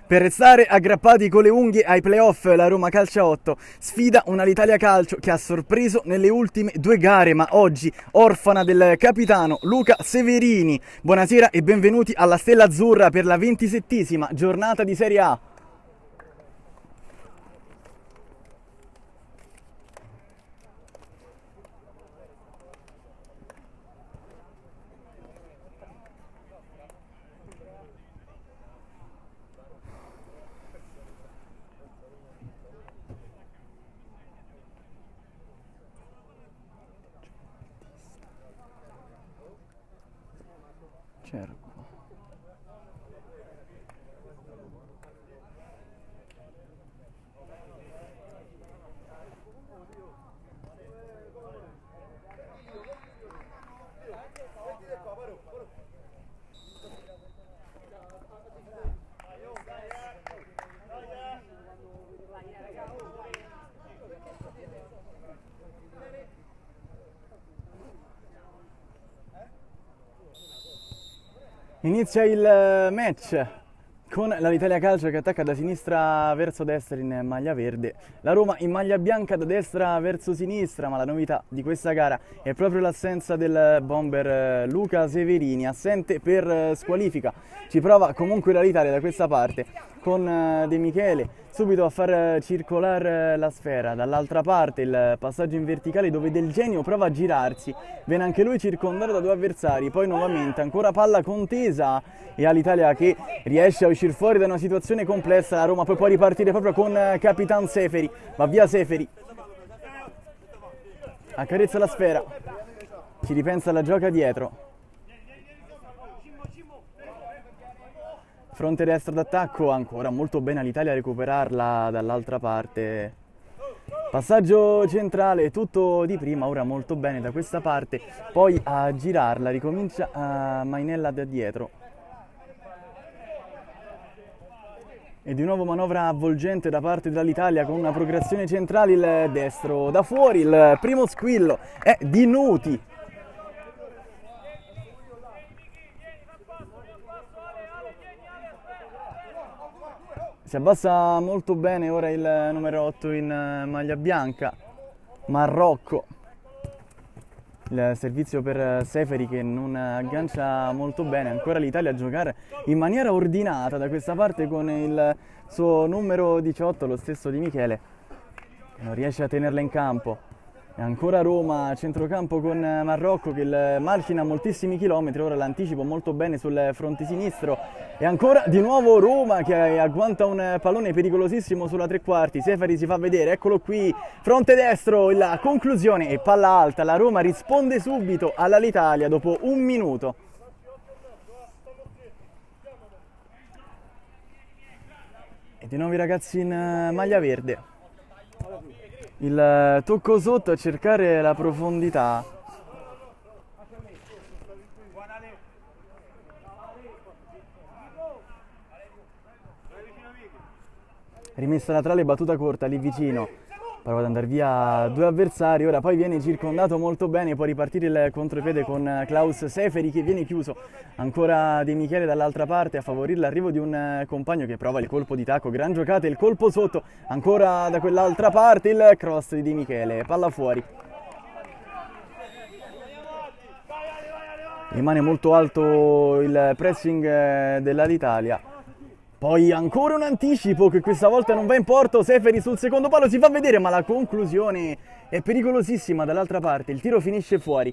Per restare aggrappati con le unghie ai playoff, la Roma Calcio 8 sfida una Italia Calcio che ha sorpreso nelle ultime 2 gare, ma oggi orfana del capitano Luca Severini. Buonasera e benvenuti alla Stella Azzurra per la 27esima giornata di Serie A. Cerco. Inizia il match con l'Italia Calcio che attacca da sinistra verso destra in maglia verde, la Roma in maglia bianca da destra verso sinistra, ma la novità di questa gara è proprio l'assenza del bomber Luca Severini, assente per squalifica. Ci prova comunque l'Italia da questa parte con De Michele subito a far circolare la sfera, dall'altra parte il passaggio in verticale dove Del Genio prova a girarsi, viene anche lui circondato da 2 avversari, poi nuovamente ancora palla contesa e all'Italia che riesce a uscire fuori da una situazione complessa. La Roma poi può ripartire proprio con Capitan Seferi, va via Seferi, accarezza la sfera, ci ripensa, la gioca dietro. Fronte destra d'attacco, ancora molto bene all'Italia a recuperarla dall'altra parte. Passaggio centrale, tutto di prima, ora molto bene da questa parte, poi a girarla, ricomincia a Mainella da dietro. E di nuovo manovra avvolgente da parte dell'Italia con una progressione centrale, il destro da fuori, il primo squillo è di Nuti. Si abbassa molto bene ora il numero 8 in maglia bianca, Marrocco. Il servizio per Seferi che non aggancia molto bene, ancora l'Italia a giocare in maniera ordinata da questa parte con il suo numero 18, lo stesso di Michele, che non riesce a tenerla in campo. E ancora Roma a centrocampo con Marrocco che il macina moltissimi chilometri, ora l'anticipo molto bene sul fronte sinistro e ancora di nuovo Roma che agguanta un pallone pericolosissimo sulla tre quarti. Seferi si fa vedere, eccolo qui, fronte destro, la conclusione e palla alta, la Roma risponde subito all'Italia dopo 1 minuto. E di nuovo i ragazzi in maglia verde. Il tocco sotto a cercare la profondità. Rimessa laterale, battuta corta lì vicino. Prova ad andare via 2 avversari, ora poi viene circondato molto bene, può ripartire il contropiede con Klaus Seferi che viene chiuso. Ancora De Michele dall'altra parte a favorire l'arrivo di un compagno che prova il colpo di tacco, gran giocata, il colpo sotto, ancora da quell'altra parte il cross di De Michele, palla fuori. Rimane molto alto il pressing dell'Italia. Poi ancora un anticipo che questa volta non va in porto, Seferi sul secondo palo si fa vedere ma la conclusione è pericolosissima dall'altra parte, il tiro finisce fuori.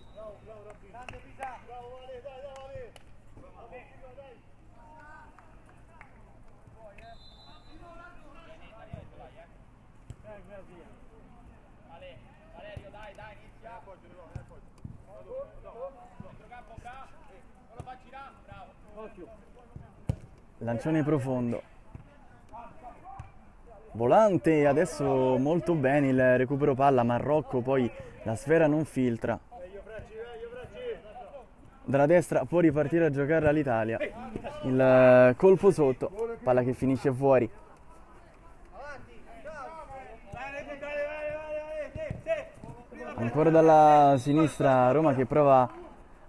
Lancione profondo, volante adesso molto bene il recupero palla, Marrocco poi la sfera non filtra, dalla destra può ripartire a giocare all'Italia, il colpo sotto, palla che finisce fuori. Ancora dalla sinistra Roma che prova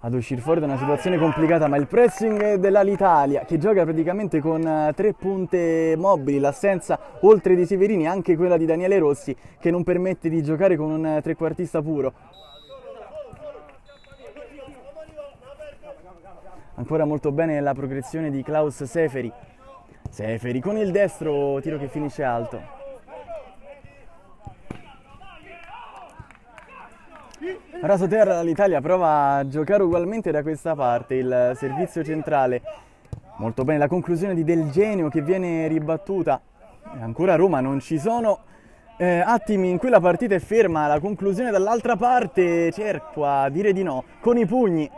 ad uscire fuori da una situazione complicata, ma il pressing dell'Alitalia, che gioca praticamente con 3 punte mobili, l'assenza oltre di Severini anche quella di Daniele Rossi, che non permette di giocare con un trequartista puro. Ancora molto bene la progressione di Klaus Seferi. Seferi con il destro, tiro che finisce alto. Raso terra, l'Italia prova a giocare ugualmente da questa parte, il servizio centrale. Molto bene la conclusione di Del Genio che viene ribattuta. E ancora Roma, non ci sono attimi in cui la partita è ferma, la conclusione dall'altra parte, cerca a dire di no, con i pugni.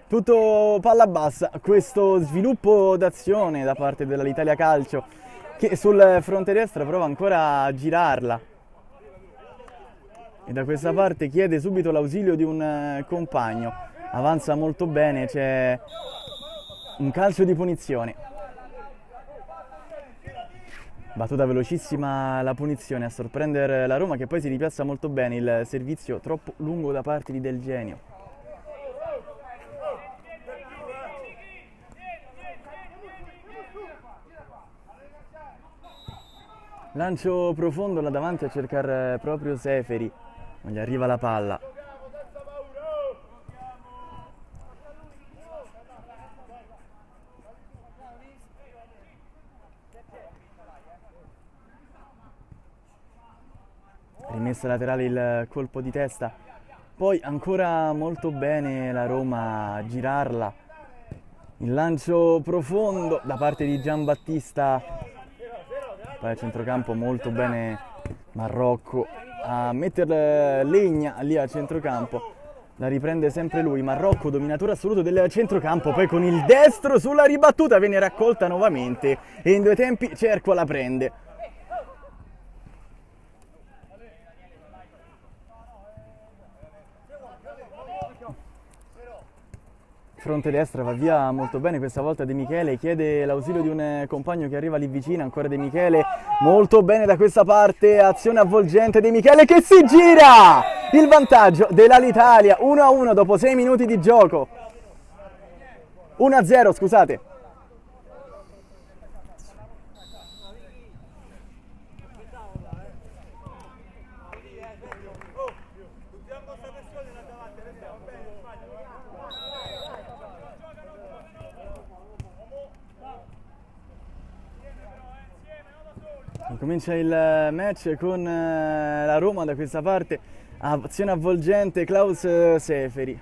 Tutto palla bassa, questo sviluppo d'azione da parte dell'Italia Calcio che sul fronte destra prova ancora a girarla e da questa parte chiede subito l'ausilio di un compagno, avanza molto bene, c'è un calcio di punizione, battuta velocissima la punizione a sorprendere la Roma che poi si ripiazza molto bene, il servizio troppo lungo da parte di Del Genio. Lancio profondo là davanti a cercare proprio Seferi, non gli arriva la palla. Rimessa laterale il colpo di testa, poi ancora molto bene la Roma a girarla. Il lancio profondo da parte di Giambattista. Poi a centrocampo molto bene Marrocco a mettere legna lì a centrocampo, la riprende sempre lui, Marrocco dominatore assoluto del centrocampo, poi con il destro sulla ribattuta viene raccolta nuovamente e in 2 tempi Cerco la prende. Fronte destra va via molto bene questa volta De Michele, chiede l'ausilio di un compagno che arriva lì vicino, ancora De Michele, molto bene da questa parte, azione avvolgente De Michele che si gira! Il vantaggio dell'Alitalia, 1-1 dopo 6 minuti di gioco, 1-0 scusate. Comincia il match con la Roma da questa parte, azione avvolgente Klaus Seferi.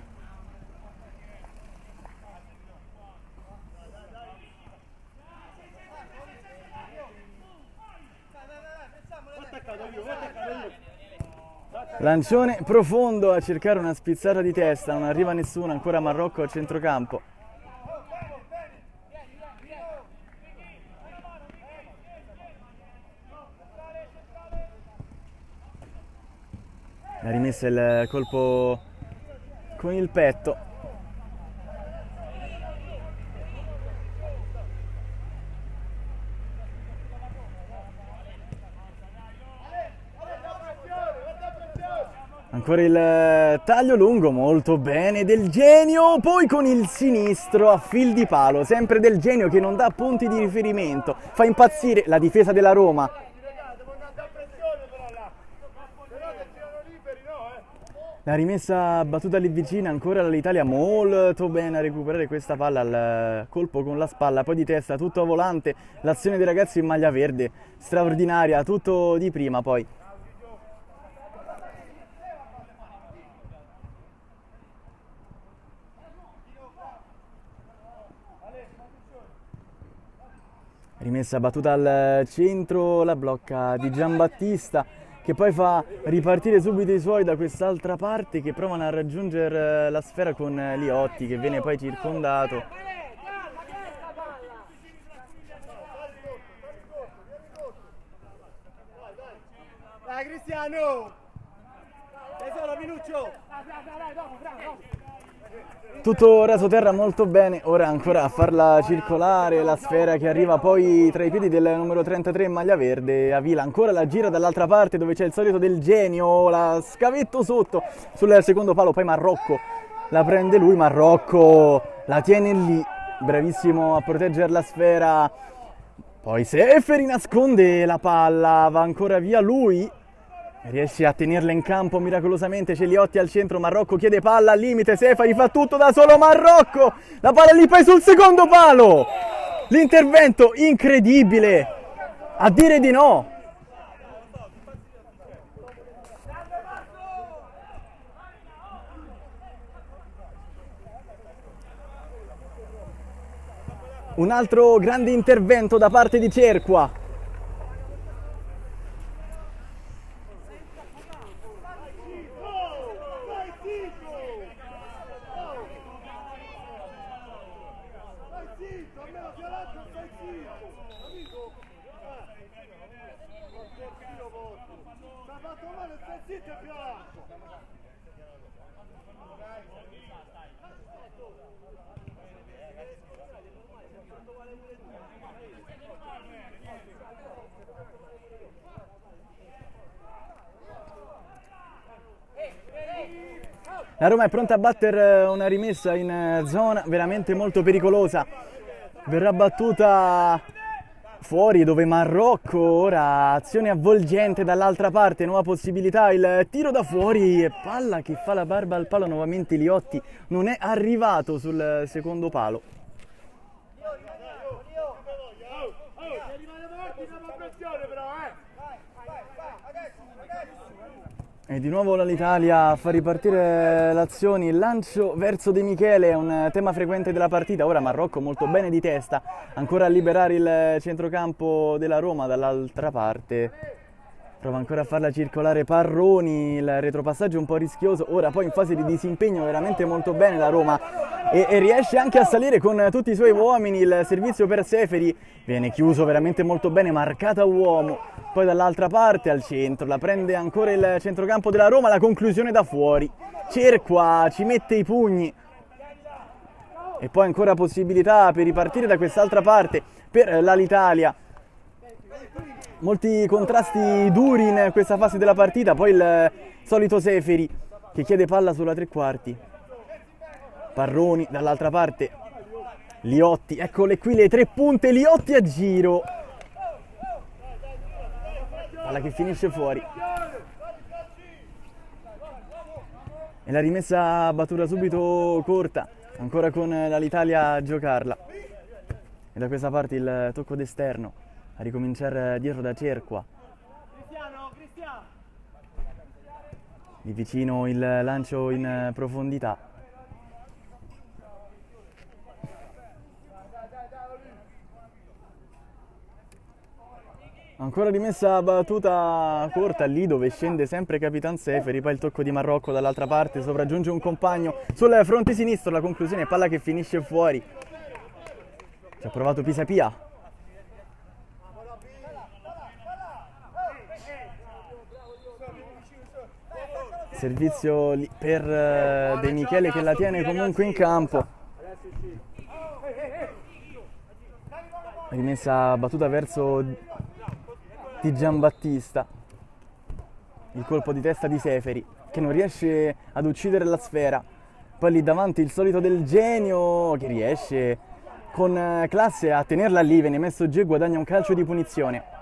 Lancione profondo a cercare una spizzata di testa, non arriva nessuno, ancora Marrocco a centrocampo. La rimessa il colpo con il petto. Ancora il taglio lungo, molto bene Del Genio, poi con il sinistro a fil di palo, sempre Del Genio che non dà punti di riferimento, fa impazzire la difesa della Roma. La rimessa battuta lì vicina, ancora l'Italia molto bene a recuperare questa palla al colpo con la spalla, poi di testa, tutto a volante, l'azione dei ragazzi in maglia verde, straordinaria, tutto di prima poi. Rimessa battuta al centro, la blocca di Giambattista che poi fa ripartire subito i suoi da quest'altra parte che provano a raggiungere la sfera con Liotti che viene poi circondato. Dai Cristiano! Tesoro, Minuccio! Tutto raso terra molto bene, ora ancora a farla circolare, la sfera che arriva poi tra i piedi del numero 33 in maglia verde, Avila ancora la gira dall'altra parte dove c'è il solito del genio, la scavetto sotto sul secondo palo, poi Marrocco la prende lui, Marrocco la tiene lì, bravissimo a proteggere la sfera, poi Seferi nasconde la palla, va ancora via lui. Riesce a tenerla in campo miracolosamente, Celiotti al centro, Marrocco chiede palla al limite, Sefari fa tutto da solo, Marrocco, la palla lì poi sul secondo palo, l'intervento incredibile, a dire di no. Un altro grande intervento da parte di Cerqua. La Roma è pronta a battere una rimessa in zona veramente molto pericolosa. Verrà battuta fuori dove Marrocco, ora azione avvolgente dall'altra parte, nuova possibilità, il tiro da fuori e palla che fa la barba al palo nuovamente Liotti, non è arrivato sul secondo palo. E di nuovo l'Italia fa ripartire l'azione, il lancio verso De Michele è un tema frequente della partita, ora Marrocco molto bene di testa, ancora a liberare il centrocampo della Roma dall'altra parte, prova ancora a farla circolare Parroni, il retropassaggio un po' rischioso, ora poi in fase di disimpegno veramente molto bene la Roma e riesce anche a salire con tutti i suoi uomini, il servizio per Seferi viene chiuso veramente molto bene, marcata uomo. Poi dall'altra parte al centro, la prende ancora il centrocampo della Roma, la conclusione da fuori. Cerqua, ci mette i pugni. E poi ancora possibilità per ripartire da quest'altra parte per l'Alitalia. Molti contrasti duri in questa fase della partita, poi il solito Seferi che chiede palla sulla tre quarti. Parroni dall'altra parte, Liotti, eccole qui le tre punte, Liotti a giro. Palla che finisce fuori e la rimessa battuta subito corta, ancora con l'Italia a giocarla e da questa parte il tocco d'esterno a ricominciare dietro da Cerqua. Di vicino il lancio in profondità. Ancora rimessa battuta corta lì dove scende sempre Capitan Seferi, poi il tocco di Marrocco dall'altra parte, sopraggiunge un compagno sul fronte sinistro, la conclusione palla che finisce fuori. Ci ha provato Pisapia. Servizio lì per De Michele che la tiene comunque in campo. Rimessa battuta verso di Giambattista, il colpo di testa di Seferi che non riesce ad uccidere la sfera, poi lì davanti il solito del genio che riesce con classe a tenerla lì, viene messo giù e guadagna un calcio di punizione.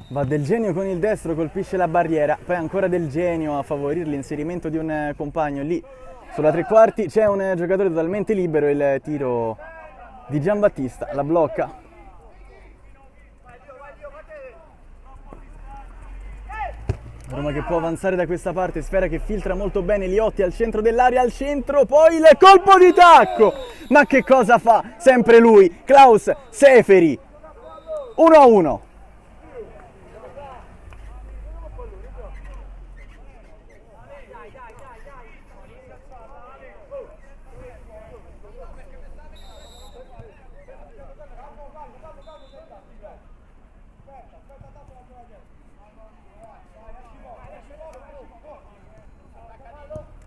Va Del Genio con il destro, colpisce la barriera, poi ancora Del Genio a favorire l'inserimento di un compagno lì sulla tre quarti, c'è un giocatore totalmente libero, il tiro di Giambattista, la blocca. Roma che può avanzare da questa parte, sfera che filtra molto bene, Liotti al centro dell'area, al centro, poi il colpo di tacco! Ma che cosa fa? Sempre lui, Klaus Seferi, 1-1.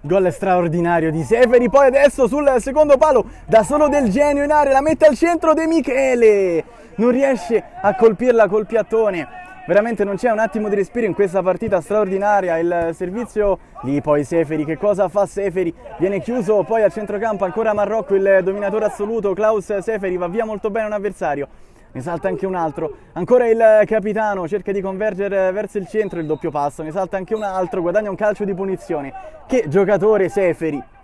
Gol straordinario di Seferi, poi adesso sul secondo palo, da solo Del Genio in area, la mette al centro De Michele, non riesce a colpirla col piattone, veramente non c'è un attimo di respiro in questa partita straordinaria, il servizio lì, poi Seferi, che cosa fa Seferi? Viene chiuso, poi a centrocampo ancora Marrocco, il dominatore assoluto, Klaus Seferi, va via molto bene un avversario. Ne salta anche un altro, ancora il capitano cerca di convergere verso il centro, il doppio passo, ne salta anche un altro, guadagna un calcio di punizione. Che giocatore Seferi!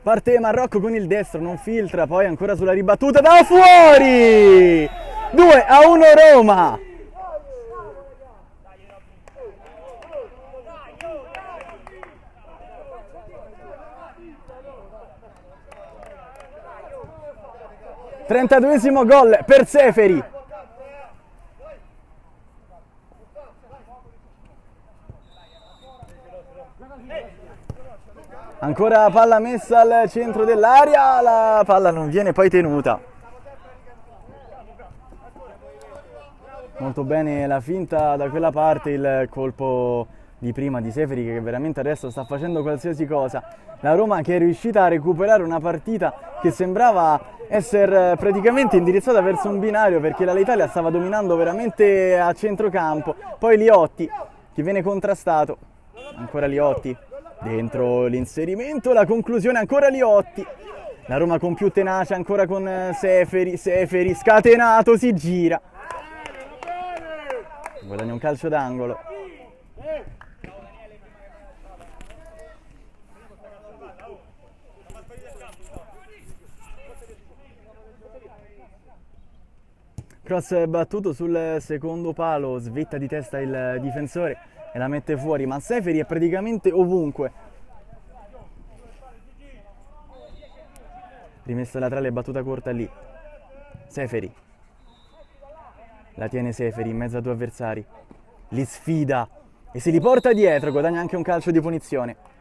Parte Marrocco con il destro, non filtra, poi ancora sulla ribattuta da fuori! 2-1 Roma! Trentaduesimo gol per Seferi. Ancora palla messa al centro dell'area, la palla non viene poi tenuta. Molto bene la finta da quella parte, il colpo di prima di Seferi che veramente adesso sta facendo qualsiasi cosa. La Roma che è riuscita a recuperare una partita che sembrava essere praticamente indirizzata verso un binario, perché l'Italia stava dominando veramente a centrocampo. Poi Liotti che viene contrastato, ancora Liotti. Dentro l'inserimento, la conclusione ancora Liotti. La Roma con più tenacia ancora con Seferi. Seferi scatenato, si gira. Guadagna un calcio d'angolo. Cross battuto sul secondo palo, svetta di testa il difensore e la mette fuori, ma Seferi è praticamente ovunque. Rimessa laterale, battuta corta lì. Seferi. La tiene Seferi in mezzo a due avversari. Li sfida e se li porta dietro, guadagna anche un calcio di punizione.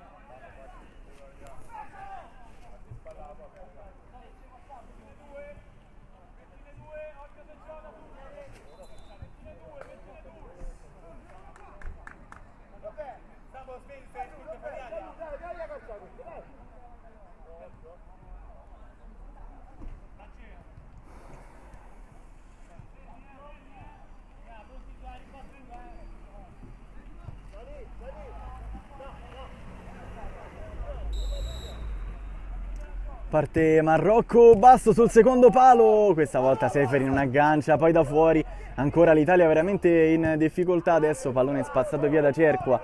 Parte Marrocco, basso sul secondo palo, questa volta Seferi non aggancia, poi da fuori, ancora l'Italia veramente in difficoltà, adesso pallone spazzato via da Cerqua.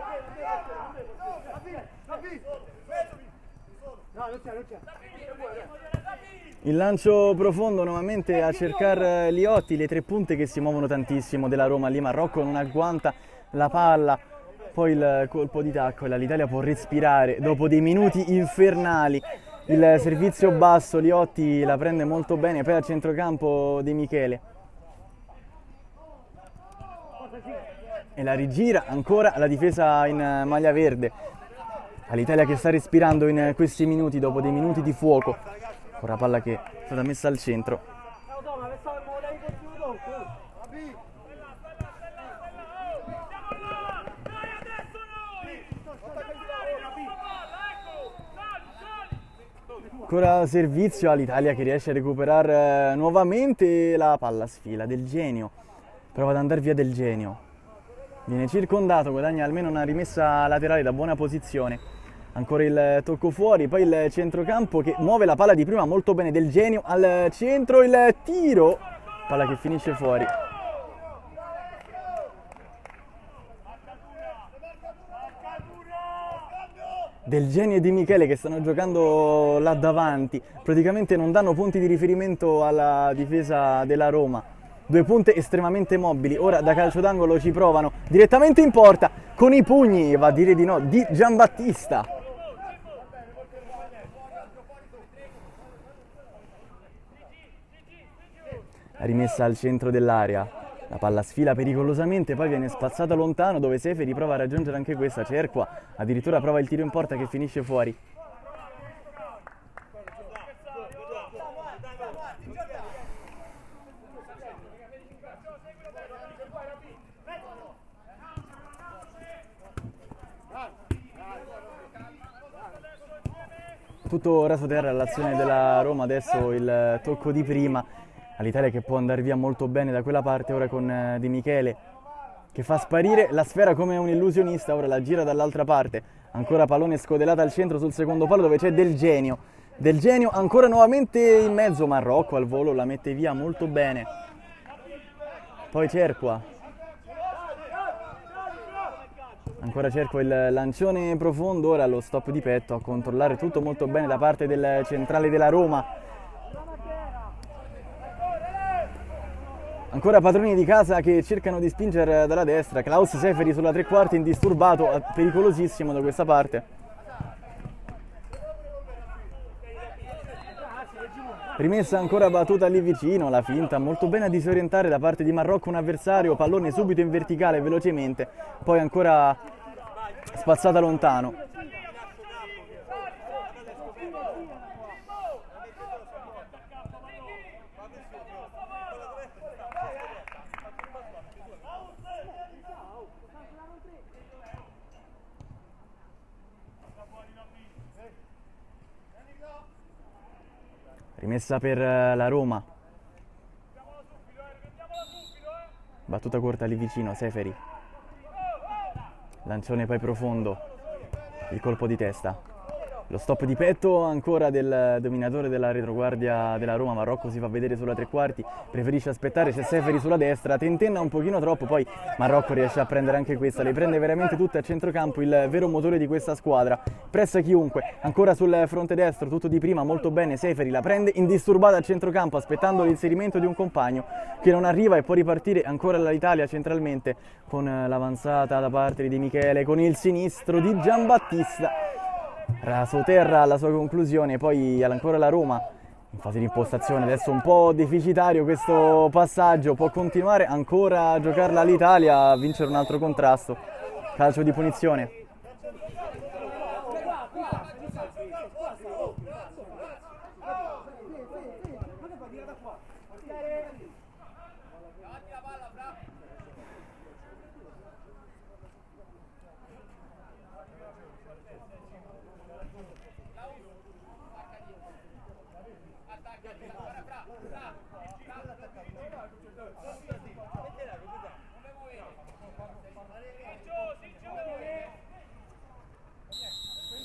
Il lancio profondo nuovamente a cercare Liotti, le tre punte che si muovono tantissimo della Roma, lì Marrocco non agguanta la palla, poi il colpo di tacco e l'Italia può respirare dopo dei minuti infernali. Il servizio basso, Liotti la prende molto bene, poi a centrocampo De Michele. E la rigira ancora la difesa in maglia verde. L'Italia che sta respirando in questi minuti, dopo dei minuti di fuoco. Ora palla che è stata messa al centro. Ancora servizio all'Italia che riesce a recuperare nuovamente la palla, sfila Del Genio, prova ad andare via Del Genio, viene circondato, guadagna almeno una rimessa laterale da buona posizione, ancora il tocco fuori, poi il centrocampo che muove la palla di prima molto bene, Del Genio al centro, il tiro, palla che finisce fuori. Del Genio e Di Michele che stanno giocando là davanti, praticamente non danno punti di riferimento alla difesa della Roma. Due punte estremamente mobili, ora da calcio d'angolo ci provano, direttamente in porta, con i pugni, va a dire di no, di Giambattista. rimessa al centro dell'area, la palla sfila pericolosamente, poi viene spazzata lontano dove Seferi prova a raggiungere anche questa, Cerqua addirittura prova il tiro in porta che finisce fuori. Tutto raso terra all'azione della Roma, adesso il tocco di prima all'Italia che può andare via molto bene da quella parte, ora con De Michele che fa sparire la sfera come un illusionista, ora la gira dall'altra parte, ancora pallone scodellato al centro sul secondo palo dove c'è Del Genio, ancora nuovamente in mezzo, Marrocco al volo la mette via molto bene, poi Cerqua. Ancora Cerqua il lancione profondo, ora lo stop di petto a controllare tutto molto bene da parte del centrale della Roma. Ancora padroni di casa che cercano di spingere dalla destra, Klaus Seferi sulla tre quarti indisturbato, pericolosissimo da questa parte. Rimessa ancora battuta lì vicino, la finta molto bene a disorientare da parte di Marrocco un avversario, pallone subito in verticale velocemente, poi ancora spazzata lontano. Rimessa per la Roma. Battuta corta lì vicino, Seferi. Lancione poi profondo. Il colpo di testa. Lo stop di petto ancora del dominatore della retroguardia della Roma. Marrocco si fa vedere sulla tre quarti, preferisce aspettare, c'è Seferi sulla destra, tentenna un pochino troppo, poi Marrocco riesce a prendere anche questa, le prende veramente tutte a centrocampo, il vero motore di questa squadra, pressa chiunque, ancora sul fronte destro, tutto di prima, molto bene, Seferi la prende indisturbata a centrocampo, aspettando l'inserimento di un compagno che non arriva e può ripartire ancora l'Italia centralmente con l'avanzata da parte di De Michele, con il sinistro di Giambattista. Raso terra alla sua conclusione, poi ancora la Roma in fase di impostazione, adesso un po' deficitario questo passaggio, può continuare ancora a giocarla l'Italia, a vincere un altro contrasto, calcio di punizione.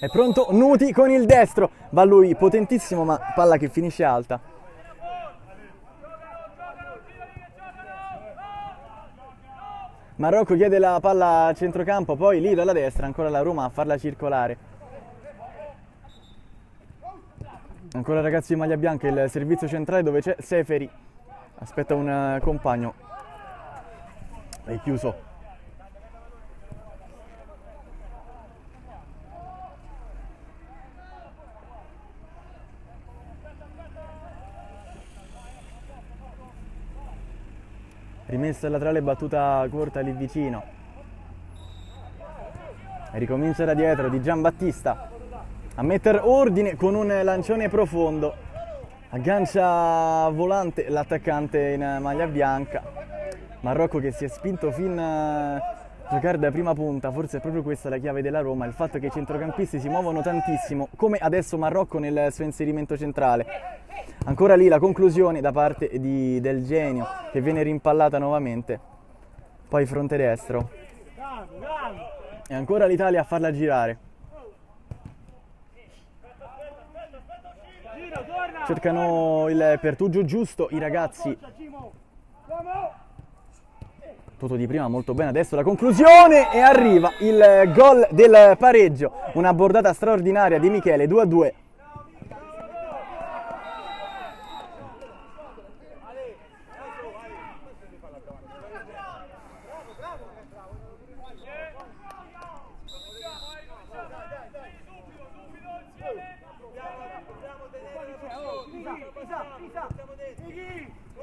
È pronto Nuti con il destro, va lui potentissimo ma palla che finisce alta. Marrocco chiede la palla a centrocampo, poi lì dalla destra ancora la Roma a farla circolare. Ancora ragazzi di maglia bianca, il servizio centrale dove c'è Seferi, aspetta un compagno, è chiuso. Rimessa laterale, battuta corta lì vicino. E ricomincia da dietro di Giambattista a mettere ordine con un lancione profondo. Aggancia volante l'attaccante in maglia bianca. Marrocco che si è spinto fin a giocare da prima punta, forse è proprio questa la chiave della Roma, il fatto che i centrocampisti si muovono tantissimo, come adesso Marrocco nel suo inserimento centrale. Ancora lì la conclusione da parte di Del Genio che viene rimpallata nuovamente, poi fronte destro e ancora l'Italia a farla girare. Cercano il pertugio giusto i ragazzi, tutto di prima molto bene, adesso la conclusione e arriva il gol del pareggio, una bordata straordinaria di Michele, 2-2.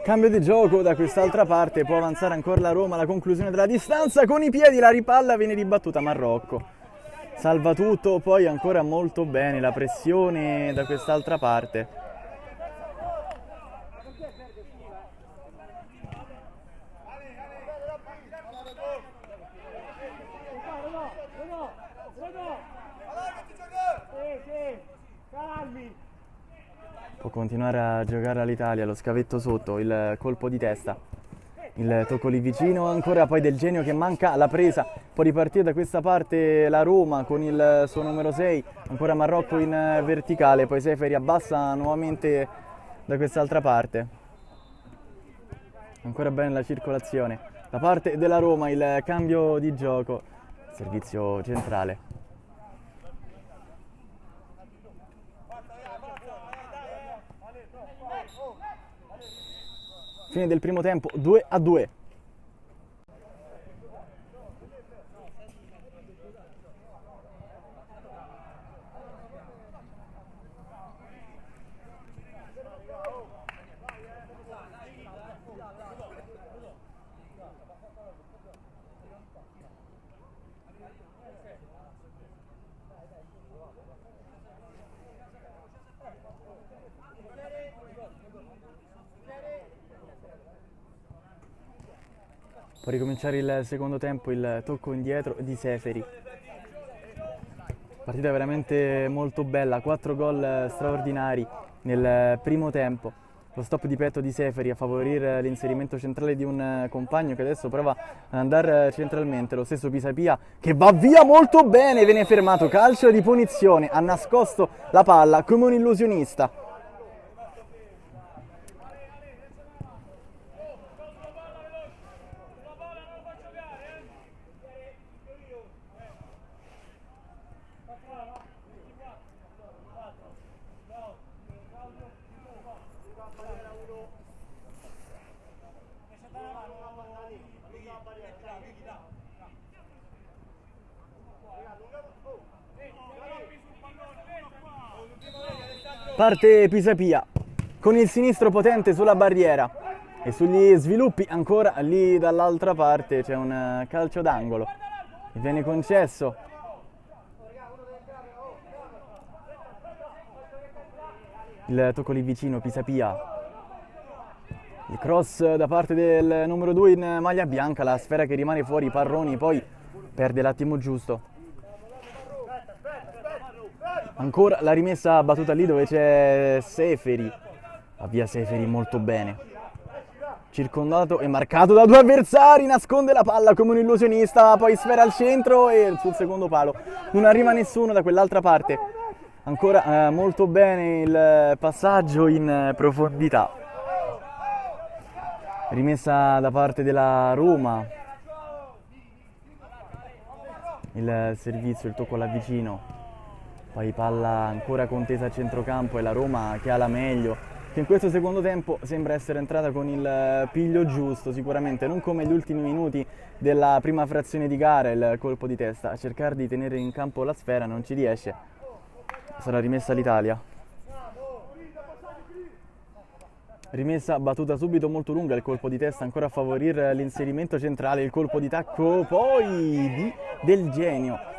Cambio di gioco da quest'altra parte, può avanzare ancora la Roma, la conclusione della distanza con i piedi, la ripalla viene ribattuta, Marrocco salva tutto, poi ancora molto bene la pressione da quest'altra parte. Può continuare a giocare all'Italia, lo scavetto sotto, il colpo di testa, il tocco lì vicino, ancora poi Del Genio che manca la presa, può ripartire da questa parte la Roma con il suo numero 6, ancora Marrocco in verticale, poi Seferi abbassa nuovamente da quest'altra parte, ancora bene la circolazione, da parte della Roma il cambio di gioco, servizio centrale. Fine del primo tempo, 2-2. Può ricominciare il secondo tempo, il tocco indietro di Seferi. Partita veramente molto bella, 4 gol straordinari nel primo tempo. Lo stop di petto di Seferi a favorire l'inserimento centrale di un compagno che adesso prova ad andare centralmente. Lo stesso Pisapia che va via molto bene, viene fermato, calcio di punizione, ha nascosto la palla come un illusionista. Parte Pisapia con il sinistro potente sulla barriera e sugli sviluppi ancora lì dall'altra parte c'è un calcio d'angolo che viene concesso. Il tocco lì vicino, Pisapia, il cross da parte del numero 2 in maglia bianca, la sfera che rimane fuori, Parroni poi perde l'attimo giusto. Ancora la rimessa battuta lì dove c'è Seferi, va via Seferi molto bene, circondato e marcato da 2 avversari, nasconde la palla come un illusionista, poi sfera al centro e sul secondo palo non arriva nessuno da quell'altra parte. Ancora molto bene il passaggio in profondità, rimessa da parte della Roma, il servizio, il tocco là vicino. Poi palla ancora contesa a centrocampo e la Roma che ha la meglio, che in questo secondo tempo sembra essere entrata con il piglio giusto, sicuramente non come gli ultimi minuti della prima frazione di gara, il colpo di testa, a cercare di tenere in campo la sfera non ci riesce, sarà rimessa l'Italia. Rimessa battuta subito molto lunga, il colpo di testa ancora a favorire l'inserimento centrale, il colpo di tacco poi di Del Genio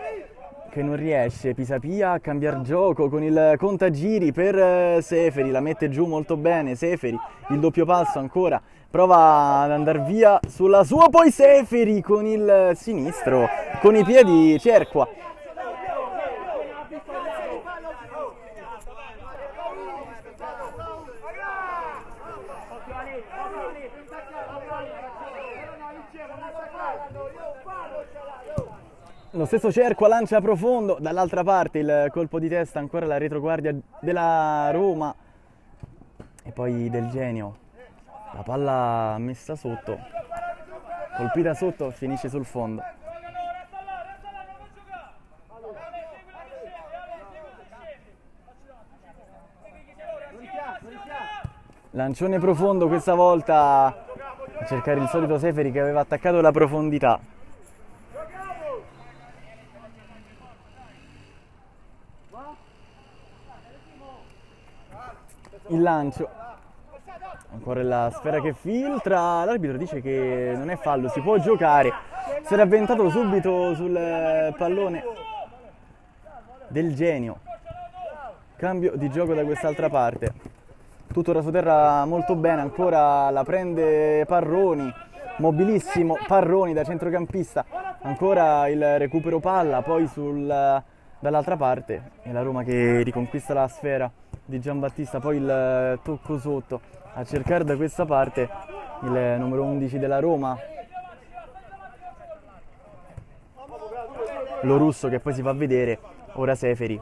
che non riesce, Pisapia a cambiare gioco con il contagiri per Seferi, la mette giù molto bene Seferi, il doppio passo ancora, prova ad andare via sulla sua, poi Seferi con il sinistro, con i piedi Cerqua. Lo stesso Cerqua lancia profondo, dall'altra parte il colpo di testa, ancora la retroguardia della Roma e poi Del Genio, la palla messa sotto, colpita sotto, finisce sul fondo. Lancione profondo questa volta a cercare il solito Seferi che aveva attaccato la profondità. Il lancio Ancora la sfera che filtra, l'arbitro dice che non è fallo, si può giocare. Si era avventato subito sul pallone del Genio. Cambio di gioco da quest'altra parte. Tutto rasoterra molto bene, ancora la prende Parroni, mobilissimo Parroni da centrocampista. Ancora il recupero palla, poi dall'altra parte è la Roma che riconquista la sfera di Giambattista, poi il tocco sotto a cercare da questa parte il numero 11 della Roma, Lo Russo, che poi si fa vedere. Ora Seferi.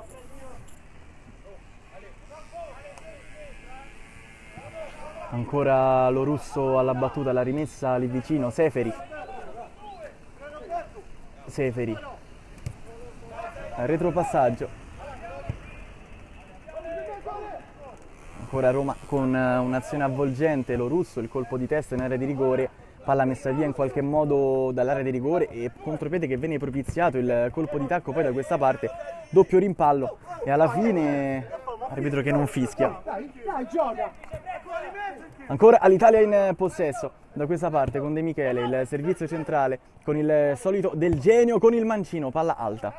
Ancora Lo Russo alla battuta, la rimessa lì vicino, Seferi. Retropassaggio. Ancora Roma con un'azione avvolgente, Lo Russo, il colpo di testa in area di rigore, palla messa via in qualche modo dall'area di rigore e contropiede che viene propiziato, il colpo di tacco poi da questa parte, doppio rimpallo e alla fine arbitro che non fischia. Ancora all'Italia in possesso da questa parte con De Michele, il servizio centrale con il solito Del Genio con il mancino, palla alta.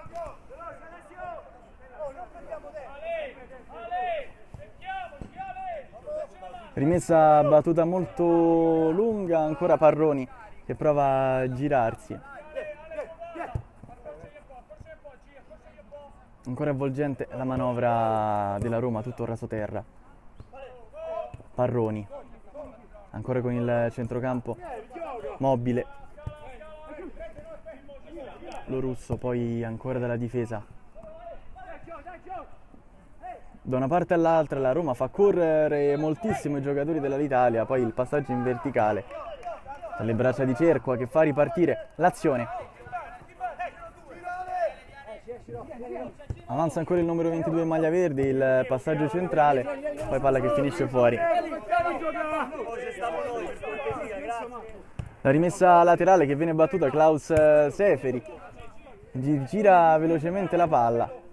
Rimessa battuta molto lunga, ancora Parroni che prova a girarsi. Ancora avvolgente la manovra della Roma, tutto rasoterra. Parroni, ancora con il centrocampo mobile. Lo Russo, poi ancora dalla difesa. Da una parte all'altra la Roma fa correre moltissimo i giocatori dell'Italia, poi il passaggio in verticale dalle braccia di Cerqua che fa ripartire l'azione. Avanza ancora il numero 22 in maglia verde, il passaggio centrale, poi palla che finisce fuori. La rimessa laterale che viene battuta, Klaus Seferi gira velocemente la palla.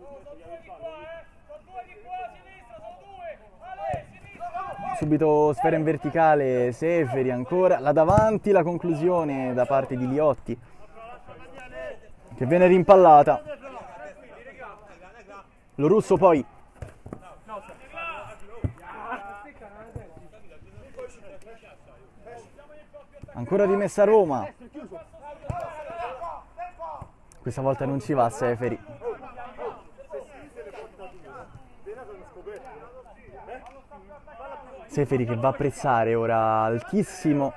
Subito sfera in verticale, Seferi ancora, là davanti la conclusione da parte di Liotti che viene rimpallata. Lo Russo poi. Ancora rimessa a Roma. Questa volta non ci va Seferi. Seferi che va a prezzare ora altissimo.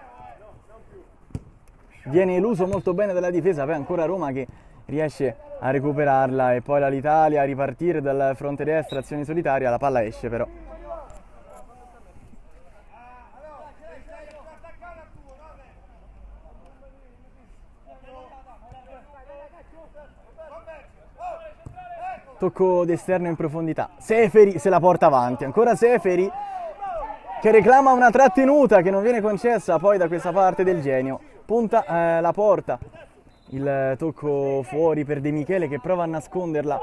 Viene eluso molto bene dalla difesa, poi ancora Roma che riesce a recuperarla e poi l'Italia a ripartire dal fronte destra, azione solitaria, la palla esce però. Tocco d'esterno in profondità, Seferi se la porta avanti, ancora Seferi che reclama una trattenuta che non viene concessa poi da questa parte del Genio, punta la porta, il tocco fuori per De Michele che prova a nasconderla,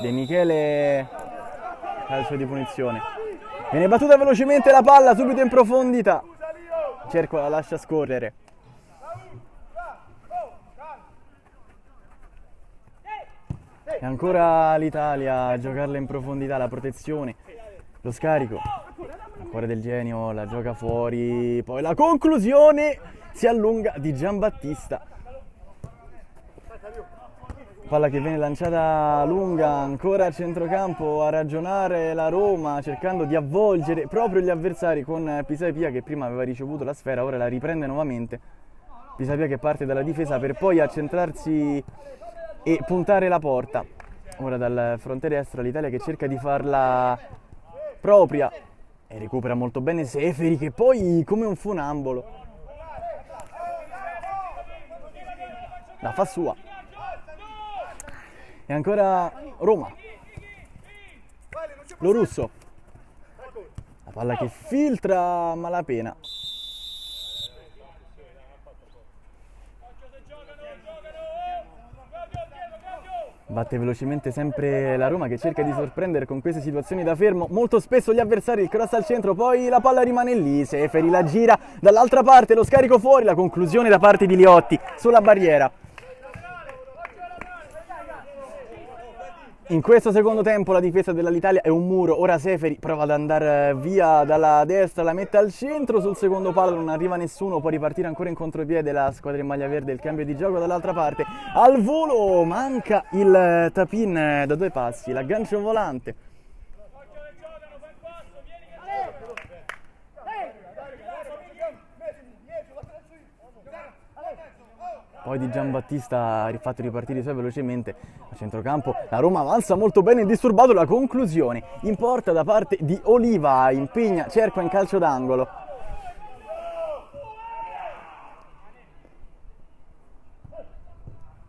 De Michele calcio di punizione, viene battuta velocemente la palla subito in profondità, Cerqua la lascia scorrere. E ancora l'Italia a giocarla in profondità, la protezione, lo scarico, ancora Del Genio, la gioca fuori, poi la conclusione si allunga di Giambattista. Palla che viene lanciata lunga, ancora a centrocampo a ragionare la Roma, cercando di avvolgere proprio gli avversari con Pisapia che prima aveva ricevuto la sfera, ora la riprende nuovamente. Pisapia che parte dalla difesa per poi accentrarsi e puntare la porta. Ora dal fronte destro l'Italia che cerca di farla propria e recupera molto bene Seferi che poi come un funambolo la fa sua. E ancora Roma, Lo Russo, la palla che filtra a malapena. batte velocemente sempre la Roma, che cerca di sorprendere con queste situazioni da fermo molto spesso gli avversari. Il cross al centro, poi la palla rimane lì, Seferi la gira dall'altra parte, lo scarico fuori, la conclusione da parte di Liotti sulla barriera. In questo secondo tempo la difesa dell'Italia è un muro. Ora Seferi prova ad andare via dalla destra, la mette al centro, sul secondo palo non arriva nessuno, può ripartire ancora in contropiede la squadra in maglia verde. Il cambio di gioco dall'altra parte, al volo manca il tap-in da 2 passi, l'aggancio volante. Poi di Giambattista ha fatto ripartire i suoi velocemente a centrocampo. La Roma avanza molto bene, indisturbato. La conclusione in porta da parte di Oliva, impegna Cerqua in calcio d'angolo.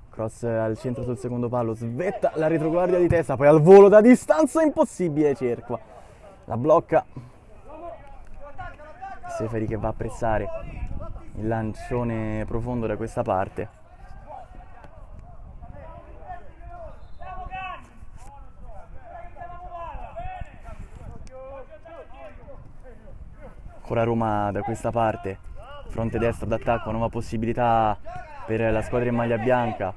Cross al centro sul secondo palo, svetta la retroguardia di testa, poi al volo da distanza impossibile Cerqua. La blocca Seferi, che va a pressare il lancione profondo da questa parte. Ancora Roma da questa parte, fronte destro d'attacco, nuova possibilità per la squadra in maglia bianca.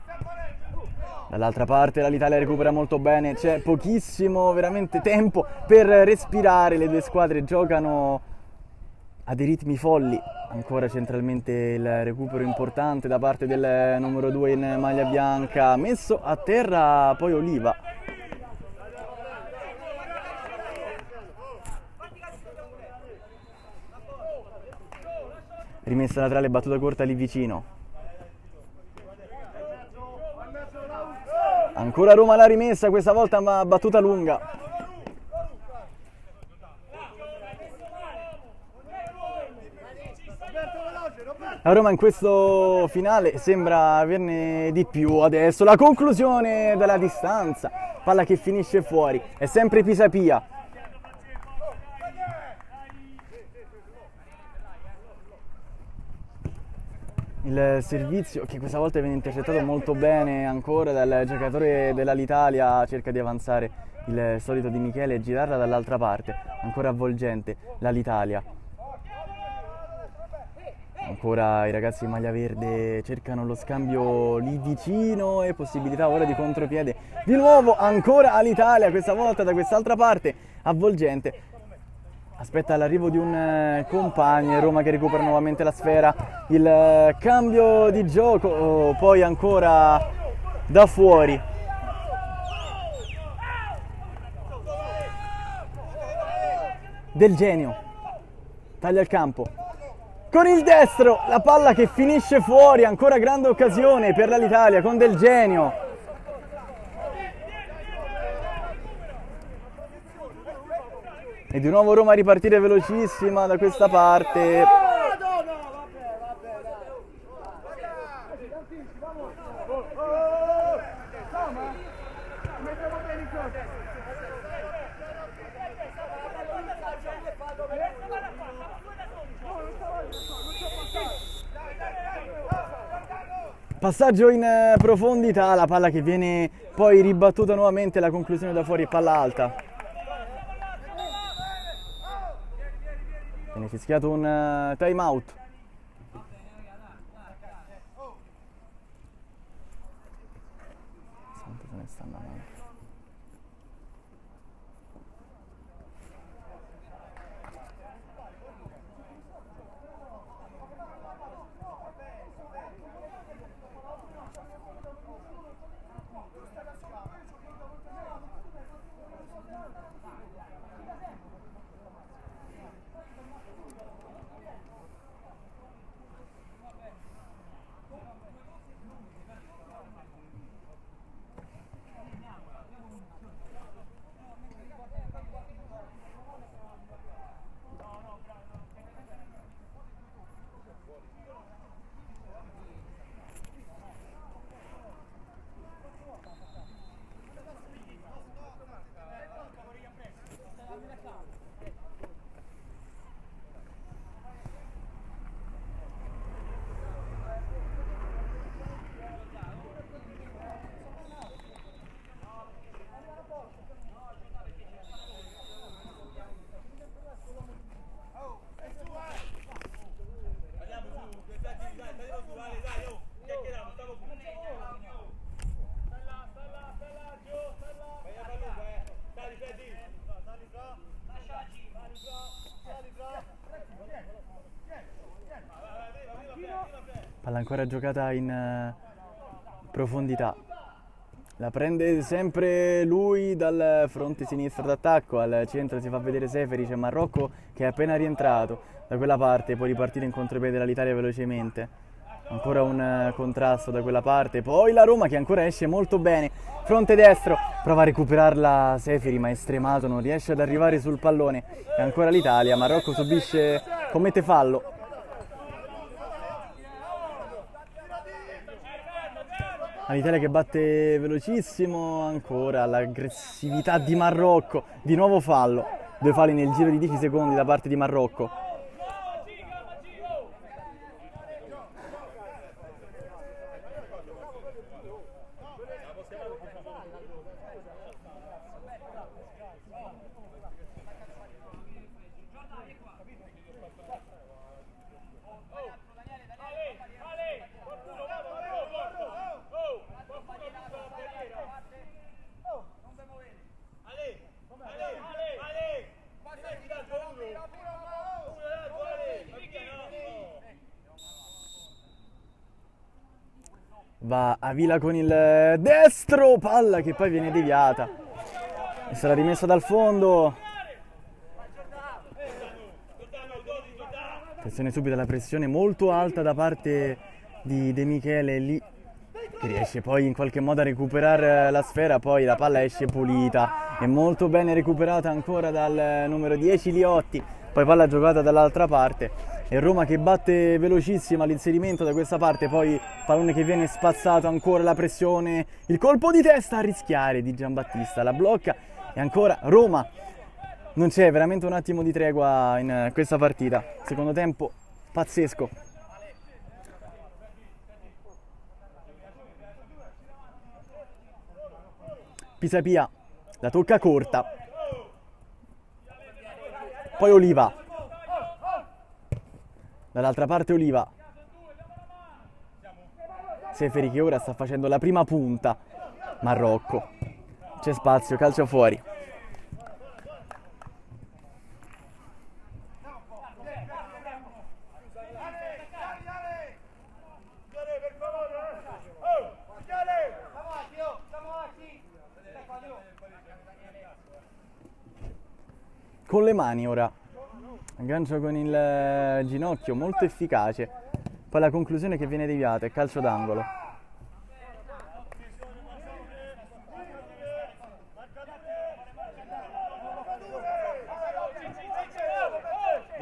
Dall'altra parte l'Italia recupera molto bene, c'è pochissimo veramente tempo per respirare, le due squadre giocano a dei ritmi folli. Ancora centralmente il recupero importante da parte del numero 2 in maglia bianca, messo a terra poi Oliva. Rimessa laterale, battuta corta lì vicino. Ancora Roma la rimessa, questa volta ma battuta lunga. La Roma in questo finale sembra averne di più. Adesso la conclusione dalla distanza, palla che finisce fuori, è sempre Pisapia. Il servizio che questa volta viene intercettato molto bene ancora dal giocatore dell'Italia, cerca di avanzare il solito Di Michele e girarla dall'altra parte, ancora avvolgente l'Italia. Ancora i ragazzi in maglia verde cercano lo scambio lì vicino e possibilità ora di contropiede. Di nuovo ancora all'Italia, questa volta da quest'altra parte, avvolgente. Aspetta l'arrivo di un compagno, Roma che recupera nuovamente la sfera. Il cambio di gioco, poi ancora da fuori. Del Genio taglia il campo. Con il destro, la palla che finisce fuori, ancora grande occasione per l'Italia con Del Genio. E di nuovo Roma a ripartire velocissima da questa parte. Passaggio in profondità, la palla che viene poi ribattuta nuovamente, la conclusione da fuori, palla alta. Viene fischiato un time out. Santo se ne sta andando. Palla ancora giocata in profondità. La prende sempre lui dal fronte sinistro d'attacco, al centro si fa vedere Seferi, c'è Marrocco che è appena rientrato da quella parte, può ripartire in contropiede dall'Italia velocemente. Ancora un contrasto da quella parte, poi la Roma che ancora esce molto bene, fronte destro, prova a recuperarla Seferi ma è stremato, non riesce ad arrivare sul pallone, e ancora l'Italia, Marrocco commette fallo. L'Italia che batte velocissimo, ancora l'aggressività di Marrocco, di nuovo fallo, 2 falli nel giro di 10 secondi da parte di Marrocco. Va a Vila con il destro, palla che poi viene deviata e sarà rimessa dal fondo. Attenzione subito alla pressione molto alta da parte di De Michele lì, che riesce poi in qualche modo a recuperare la sfera, poi la palla esce pulita e molto bene recuperata ancora dal numero 10 Liotti, poi palla giocata dall'altra parte. E Roma che batte velocissima l'inserimento da questa parte, poi pallone che viene spazzato, ancora la pressione, il colpo di testa a rischiare di Giambattista, la blocca e ancora Roma. Non c'è veramente un attimo di tregua in questa partita, secondo tempo pazzesco. Pisapia, la tocca corta, poi Oliva. Dall'altra parte Oliva, Seferi che ora sta facendo la prima punta, Marrocco, c'è spazio, calcio fuori. Con le mani ora. Aggancio con il ginocchio, molto efficace. Poi la conclusione che viene deviata è calcio d'angolo.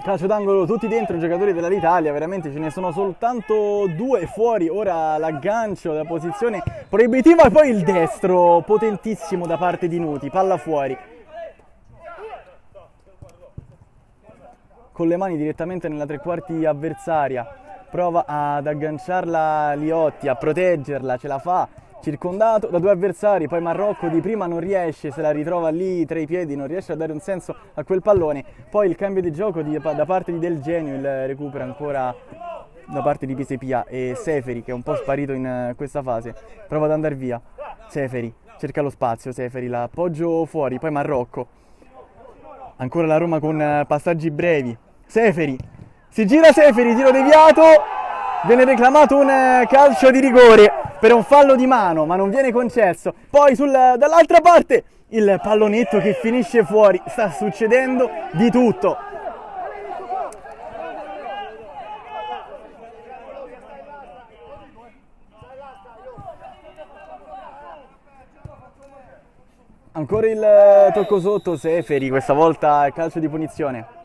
Calcio d'angolo tutti dentro i giocatori dell'Italia, veramente ce ne sono soltanto 2 fuori. Ora l'aggancio, la posizione proibitiva e poi il destro potentissimo da parte di Nuti, palla fuori. Con le mani direttamente nella tre quarti avversaria, prova ad agganciarla Liotti, a proteggerla, ce la fa, circondato da 2 avversari, poi Marrocco di prima non riesce, se la ritrova lì tra i piedi, non riesce a dare un senso a quel pallone, poi il cambio di gioco da parte di Del Genio, il recupero ancora da parte di Pisapia e Seferi che è un po' sparito in questa fase, prova ad andare via, Seferi, cerca lo spazio, Seferi, l'appoggio fuori, poi Marrocco, ancora la Roma con passaggi brevi, Seferi, si gira Seferi, tiro deviato, viene reclamato un calcio di rigore per un fallo di mano, ma non viene concesso. Poi dall'altra parte il pallonetto che finisce fuori, sta succedendo di tutto. Ancora il tocco sotto, Seferi, questa volta è calcio di punizione.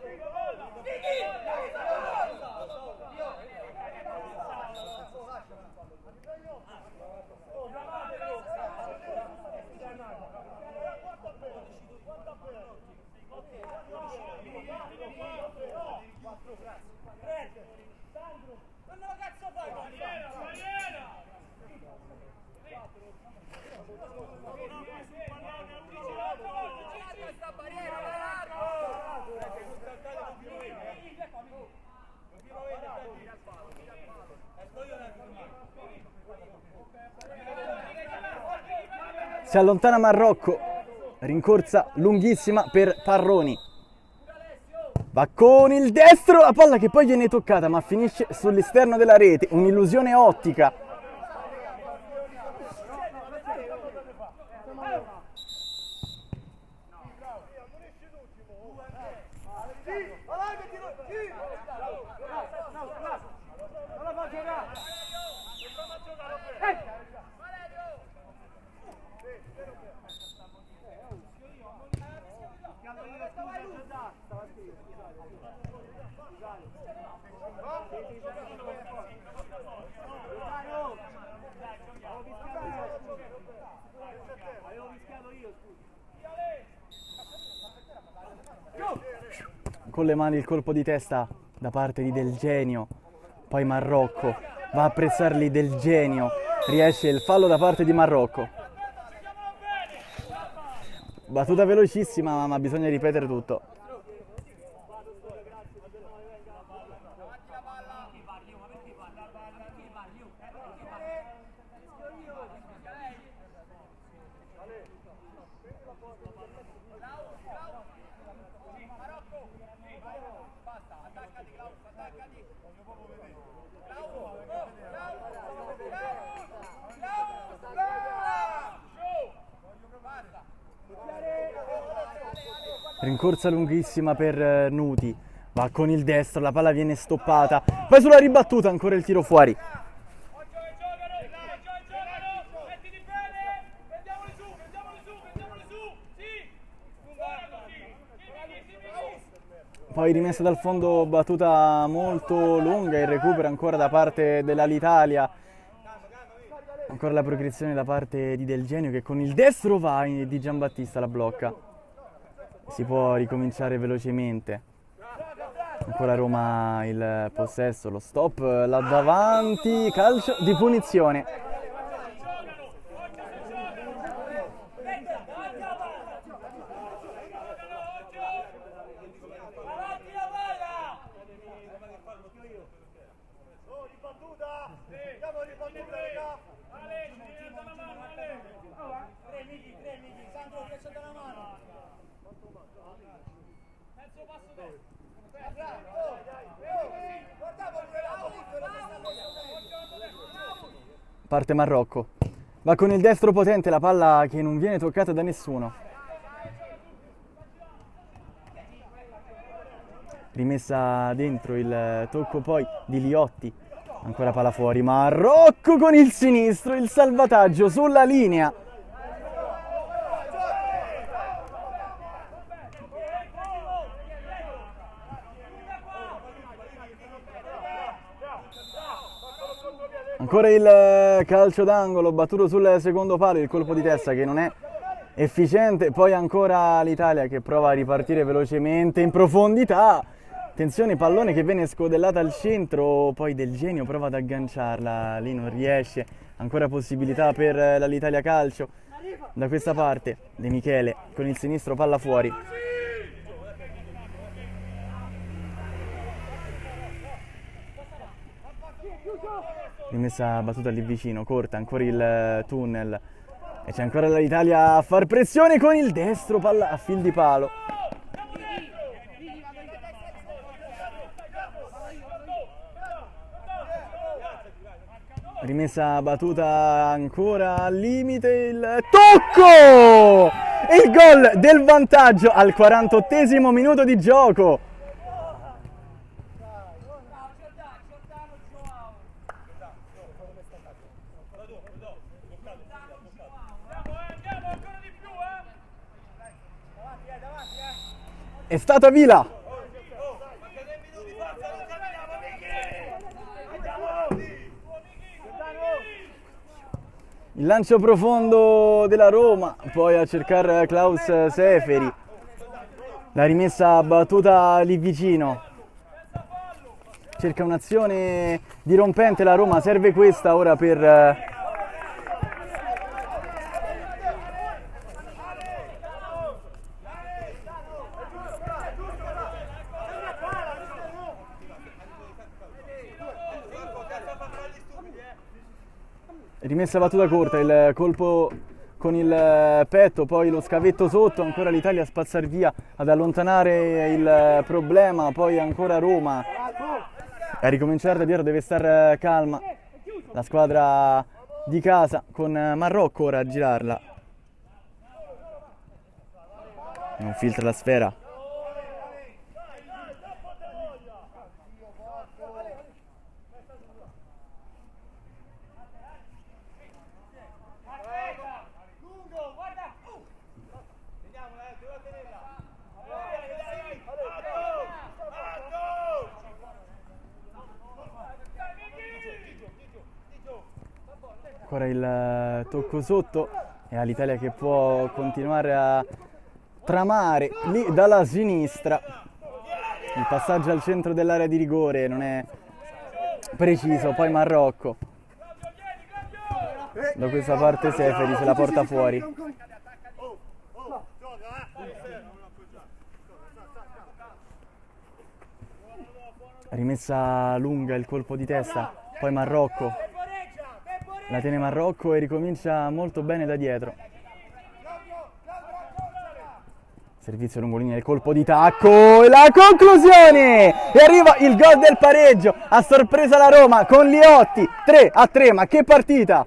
Si allontana Marrocco, rincorsa lunghissima per Parroni. Va con il destro, la palla che poi viene toccata ma finisce sull'esterno della rete, un'illusione ottica. Con le mani il colpo di testa da parte di Del Genio, poi Marrocco va a pressarli Del Genio, riesce il fallo da parte di Marrocco. Battuta velocissima ma bisogna ripetere tutto. Rincorsa lunghissima per Nuti, va con il destro, la palla viene stoppata, poi sulla ribattuta ancora il tiro fuori. Poi rimessa dal fondo, battuta molto lunga, il recupero ancora da parte dell'Alitalia. Ancora la progressione da parte di Del Genio che con il destro va e Di Giambattista la blocca. Si può ricominciare velocemente. Ancora Roma il possesso, lo stop là davanti, calcio di punizione. Parte Marrocco, va con il destro potente, la palla che non viene toccata da nessuno. Rimessa dentro, il tocco poi di Liotti, ancora palla fuori, Marrocco con il sinistro, il salvataggio sulla linea. Ancora il calcio d'angolo battuto sul secondo palo, il colpo di testa che non è efficiente, poi ancora l'Italia che prova a ripartire velocemente in profondità. Attenzione, pallone che viene scodellata al centro, poi Del Genio prova ad agganciarla, lì non riesce. Ancora possibilità per l'Italia Calcio da questa parte, De Michele con il sinistro, palla fuori. Rimessa battuta lì vicino, corta, ancora il tunnel e c'è ancora l'Italia a far pressione con il destro, palla a fil di palo. Rimessa battuta ancora al limite, il tocco! Il gol del vantaggio al 48esimo minuto di gioco. È stata Vila. Il lancio profondo della Roma, poi a cercare Klaus Seferi. La rimessa battuta lì vicino. Cerca un'azione dirompente la Roma, serve questa ora per rimessa battuta corta, il colpo con il petto, poi lo scavetto sotto, ancora l'Italia a spazzar via, ad allontanare il problema, poi ancora Roma a ricominciare da dietro, deve star calma la squadra di casa, con Marrocco ora a girarla, non filtra la sfera. Ancora il tocco sotto e all'Italia che può continuare a tramare lì dalla sinistra. Il passaggio al centro dell'area di rigore non è preciso, poi Marrocco da questa parte Seferi se la porta fuori. Rimessa lunga, il colpo di testa, poi Marrocco la tiene Marrocco e ricomincia molto bene da dietro. Servizio lungolinea, il colpo di tacco e la conclusione! E arriva il gol del pareggio, a sorpresa la Roma con Liotti, 3-3, ma che partita!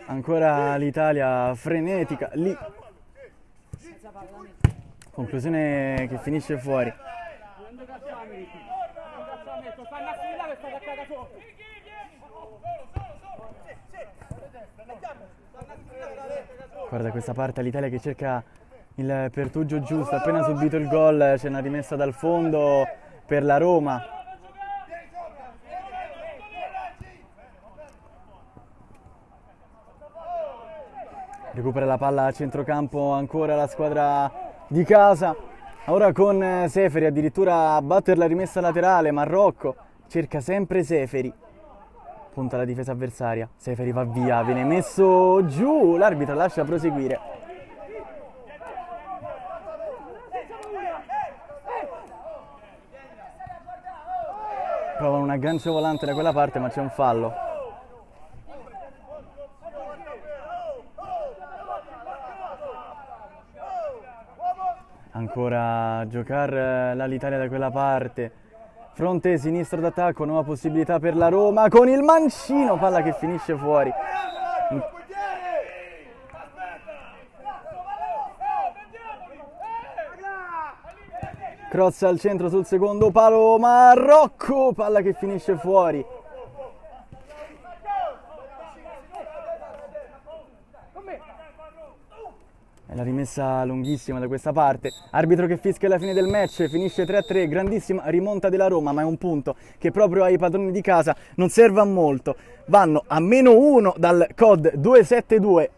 Ancora l'Italia frenetica lì, conclusione che finisce fuori. Guarda questa parte, l'Italia che cerca il pertugio giusto, appena subito il gol c'è una rimessa dal fondo per la Roma. Recupera la palla a centrocampo ancora la squadra di casa, ora con Seferi addirittura a battere la rimessa laterale. Marrocco cerca sempre Seferi, punta la difesa avversaria, Seferi va via, viene messo giù, l'arbitro lascia proseguire. Provano un aggancio volante da quella parte ma c'è un fallo. Ancora a giocare l'Italia da quella parte, fronte sinistro d'attacco, nuova possibilità per la Roma con il mancino, palla che finisce fuori. Cross al centro sul secondo palo, Marrocco, palla che finisce fuori. È la rimessa lunghissima da questa parte, arbitro che fischia la fine del match, finisce 3-3, grandissima rimonta della Roma, ma è un punto che proprio ai padroni di casa non serve a molto. Vanno a -1 dal COD 272